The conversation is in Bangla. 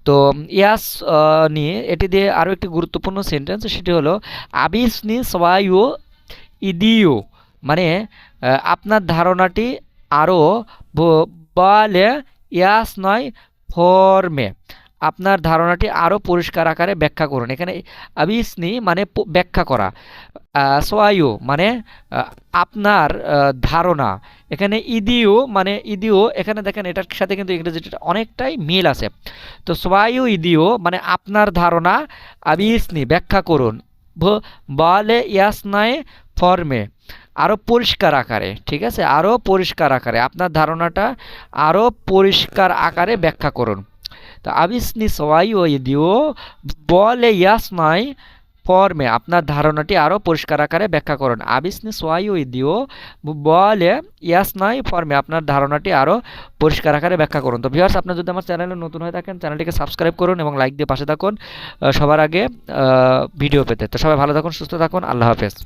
তো ইয়াস নিয়ে এটি দিয়ে আরও একটি গুরুত্বপূর্ণ সেন্টেন্স, সেটি হলো আবিসনি সওয়ায়ু ইদিও, মানে আপনার ধারণাটি আরও বলে ইয়াস নয় ফর্মে, আপনার ধারণাটি আরও পরিষ্কার আকারে ব্যাখ্যা করুন। এখানে আবিসনি মানে ব্যাখ্যা করা, সোয়ায়ু মানে আপনার ধারণা, এখানে ইদিও মানে ইদিও, এখানে দেখেন এটার সাথে কিন্তু ইংরেজিটা অনেকটাই মিল আছে। তো সোয়ায়ু ইদিও মানে আপনার ধারণা, আবিসনি ব্যাখ্যা করুন, বলে ইয়াস নয় ফর্মে আরও পরিষ্কার আকারে, ঠিক আছে, আরও পরিষ্কার আকারে আপনার ধারণাটা আরও পরিষ্কার আকারে ব্যাখ্যা করুন। তো আবিসনি সওয়ায়ু ইদিও বলে ইয়াস নয় ফর্মে আপনার ধারণাটি আরও পরিষ্কার আকারে ব্যাখ্যা করুন। আবিসনি সোয়াইউ ইদিও বলে ইয়াস নয় ফর্মে আপনার ধারণাটি আরও পরিষ্কার আকারে ব্যাখ্যা করুন। তো ভিউয়ার্স, আপনার যদি আমার চ্যানেলে নতুন হয়ে থাকেন চ্যানেলটিকে সাবস্ক্রাইব করুন এবং লাইক দিয়ে পাশে থাকুন সবার আগে ভিডিও পেতে। তো সবাই ভালো থাকুন, সুস্থ থাকুন, আল্লাহ হাফেজ।